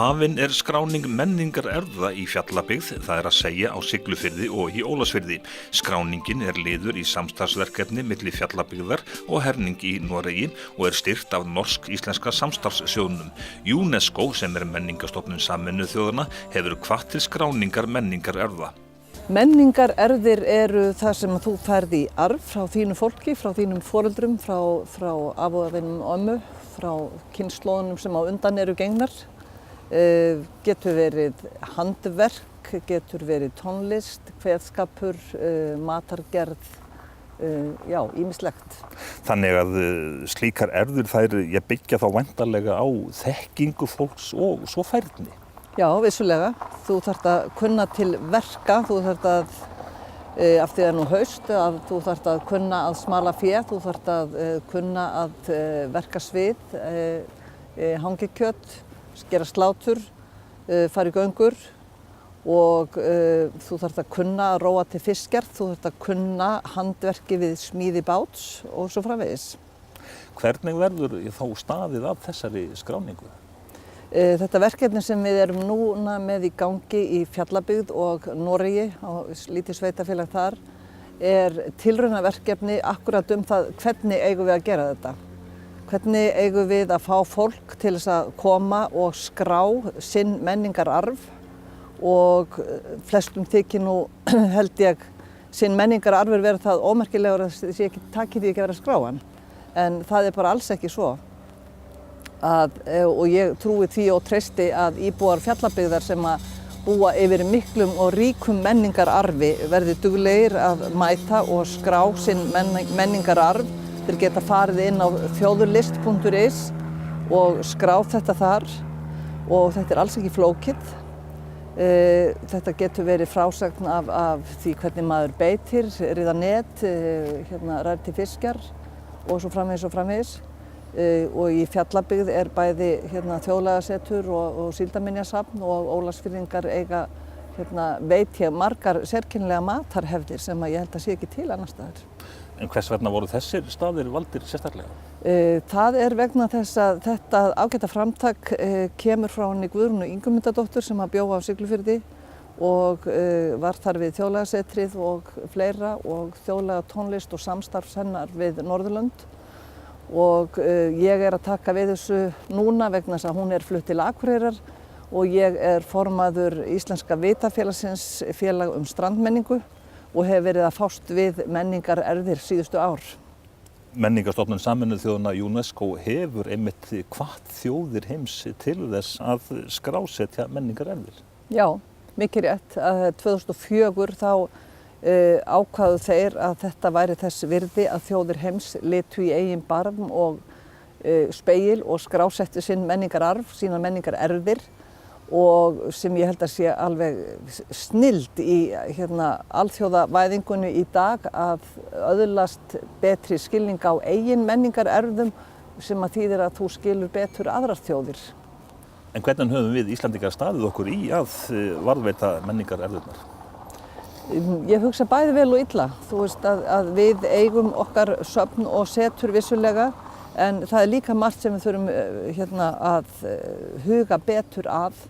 Hafin skráning menningarerfða í Fjallabyggð, það að segja á Siglufirði og í Ólafsfirði. Skráningin liður í samstarfsverkefni milli Fjallabyggðar og Herning í Noregi og styrkt af norsk-íslenska samstarfssjóðnum. UNESCO, sem menningarstofnun Sameinuðu þjóðanna, hefur hvatt til skráningar menningarerfða. Menningarerfðir eru það sem þú færð í arf frá þínu fólki, frá þínum foreldrum, frá afoðinum og ömmu, frá kynslóðunum sem á undan eru gengnar. Getur verið handverk, getur verið tónlist, kveðskapur, matargerð, ýmislegt. Þannig að slíkar erfðir þær byggja þá væntanlega á þekkingu fólks og svo færni. Já, vissulega. Þú þarft að kunna til verka, þú þarft að, af því að nú haust, þú þarft að kunna að smala fé, þú þarft að kunna að verka svið, hangikjöt, gera slátur, fara í göngur og þú þarft að kunna að róa til fiskgerð, þú þarft að kunna handverki við smíði báts og svo framvegis. Hvernig verður þá staðið af þessari skráningu? Þetta verkefni sem við erum núna með í gangi í Fjallabyggð og Noregi, á lítið sveitafélag þar, tilraunaverkefni akkurat það hvernig eigum við að gera þetta. Hvernig eigum við að fá fólk til þess að koma og skrá sinn menningararf og flestum þykir nú, held ég, sinn menningararfur vera það ómerkilegur að það takir því ekki að vera að skrá hann. En það bara alls ekki svo. Og ég trúi því og treysti að íbúar Fjallabyggðar sem að búa yfir miklum og ríkum menningararfi verði duglegir að mæta og skrá sinn menningararf. Þeir geta farið inn á þjóðurlist.is og skráð þetta þar og þetta alls ekki flókið. Þetta getur verið frásögn af því hvernig maður beitir, ríða net, ræði til fiskjar og svo framvegis. Og í Fjallabyggð bæði þjóðlagasetur og síldarminjasafn og Ólafsfirðingar eiga veit ég margar sérkennilega matarhefðir sem ég held að sé ekki til annars staðar. En hvers vegna voru þessir staðir valdir sérstaklega? Það vegna þess að þetta ágæta framtak kemur frá henni Guðrúnu Ingimundardóttur sem bjó á Siglufirði og var þar við þjóðlagasetrið og fleira og þjóðlega tónlist og samstarfs hennar við Norðurlönd. Og ég að taka við þessu núna vegna þess að hún flutt til Akureyrar og ég formaður Íslenska vitafélagsins félag strandmenningu og hef verið að fást við menningarerfðir síðustu ár. Menningarstofnun Sameinuðu þjóðanna UNESCO hefur einmitt hvatt þjóðir heims til þess að skrásetja menningarerfðir. Já, mikið rétt. 2004 þá ákváðu þeir að þetta væri þess virði að þjóðir heims litu í eigin barm og spegil og skrásettu sinn menningararf, sínar menningarerfðir og sem ég held að sé alveg snilld í alþjóðavæðingunni í dag að öðlast betri skilning á eigin menningarerfðum sem að þýðir að þú skilur betur aðrar þjóðir. En hvernig höfum við Íslendingar staðið okkur í að varðveita menningarerfðirnar? Ég hugsa bæði vel og illa. Þú veist að við eigum okkar söfn og setur vissulega en það líka margt sem við þurfum að huga betur að.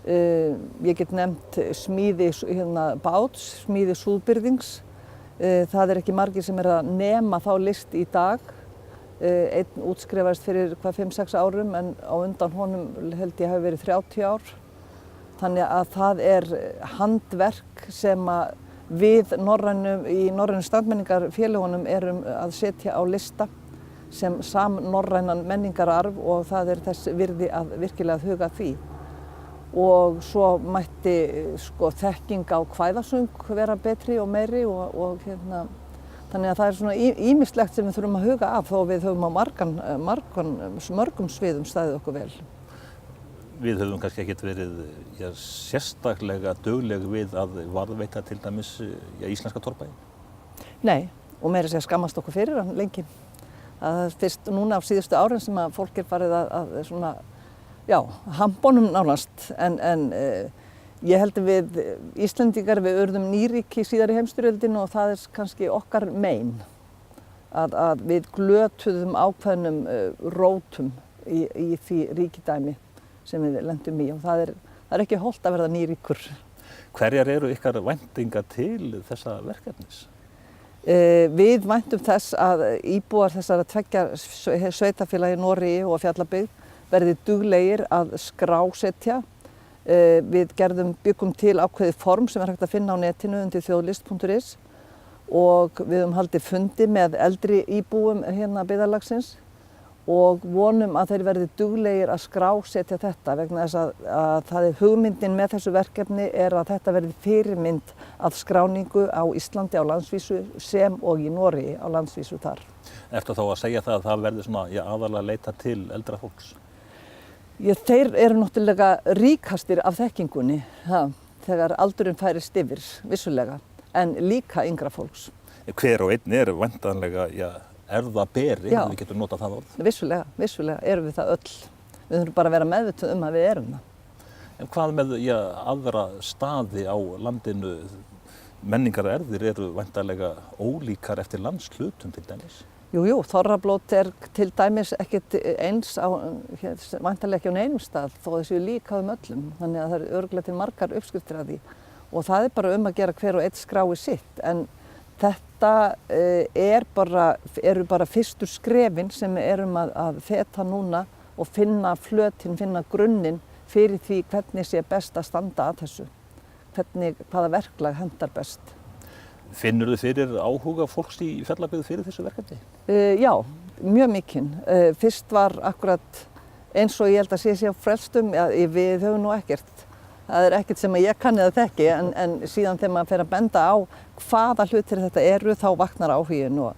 Ég get nefnt smíði báts, smíði súðbyrðings. Það ekki margir sem að nema þá list í dag. Einn útskrifaðist fyrir 5-6 árum en á undan honum held ég hafi verið 30 ár. Þannig að það handverk sem að við í norrænu strandmenningarfélögunum erum að setja á lista sem samnorrænan menningararf og það þess virði að virkilega huga að því. Og svo mætti þekking á kvæðasöng vera betri og meiri og þannig að það svona ýmislegt sem við þurfum að huga af þó við höfum á mörgum sviðum staðið okkur vel. Við höfum kannski ekkert verið sérstaklega dugleg við að varðveita til dæmis íslenska torfbæinn? Nei, og meira að segja skammast okkur fyrir hann lengi. Það fyrst núna á síðustu árin sem að fólk farið að hambónum nánast. En ég held að við Íslendingar við urðum nýríki síðar í heimsstyrjöldinni og það kannski okkar mein. Að við glötuðum ákveðnum rótum í því ríkidæmi. sem við lentum í og það er ekki hollt að verða nýríkur. Hverjar eru ykkar væntingar til þessa verkefnis? Við væntum þess að íbúar þessara tveggja sveitarfélaga í Noregi og Fjallabyggð verði duglegir að skrásetja. Við byggum til ákveðið form sem hægt að finna á netinu undir þjóðlist.is og við höfum haldið fundi með eldri íbúum hérna byggðarlagsins og vonum að þeir verði duglegir að skrásetja þetta vegna þess að það hugmyndin með þessu verkefni er að þetta verði fyrirmynd að skráningu á Íslandi á landsvísu sem og í Noregi á landsvísu þar. Ertu þá að segja það að það verði svona aðalega leita til eldra fólks? Þeir eru náttúrulega ríkastir af þekkingunni þegar aldurinn færist yfir, vissulega, en líka yngra fólks. Hver og einn er væntanlega erfðaberi, ef við getum notað það orð? Vissulega erum við það öll. Við þurfum bara að vera meðvituð að við erum það. En hvað með aðra staði á landinu? Menningarerfðir eru væntanlega ólíkar eftir landshlutum til dæmis? Jú, þorrablót er til dæmis ekkert eins væntanlega ekki á neinum stað þó það séu líka öllum. Þannig að það eru örugglega til margar uppskriftir af því. Og það er bara að gera hver og einn skrái sitt. En þetta eru bara fyrstu skrefin sem við erum að feta núna og finna flötinn, finna grunninn fyrir því hvernig sé best að standa að þessu. Hvaða verklag hentar best. Finnur þið fyrir áhuga fólks í Fjallabyggð fyrir þessu verkefni? Já, mjög mikinn. Fyrst var akkurat eins og ég held að sé á frelstum, við höfum nú ekkert. Það er ekkert sem ég kann eða þekki en síðan þegar maður fer að benda á hvaða hlutir þetta eru þá vaknar áhuginn og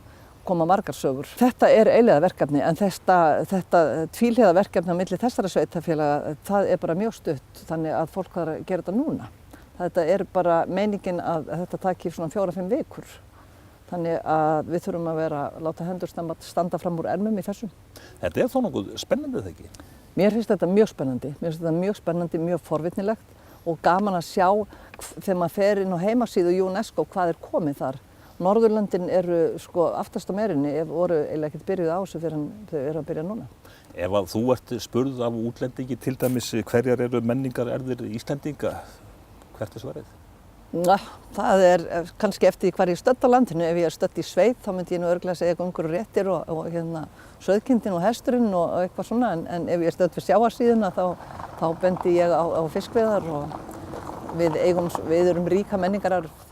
koma margar sögur. Þetta er eiginlega verkefni en þetta tvíhliða verkefni á milli þessara sveitarfélaga það er bara mjög stutt þannig að fólk þarf að gera þetta núna. Þetta er bara meiningin að þetta taki svona 4-5 vikur. Þannig að við þurfum að láta hendur standa fram úr ermum í þessum. Þetta er þó nokkuð spennandi þegar ekki? Mér finnst þetta mjög spennandi. Mjög forvitnilegt og gaman að sjá þegar maður fer inn á heimasíðu UNESCO hvað er komið þar. Norðurlöndin eru aftast á merinni voru eiginlega ekkert byrjuð á þessu fyrir þau eru að byrja núna. Ef að þú ert spurð af útlendingi til dæmis hverjar eru menningarerfðir Íslendinga? Hvert er svarið? Það er kannski eftir hvar ég er stödd á landinu. Ef ég er stödd í sveit þá myndi ég nú örugglega segja Göngur og réttir og sauðkindin og hesturinn og eitthvað svona en ef ég er stödd við sjávarsíðuna þá bendi ég á fiskveiðar og við erum ríka menningararf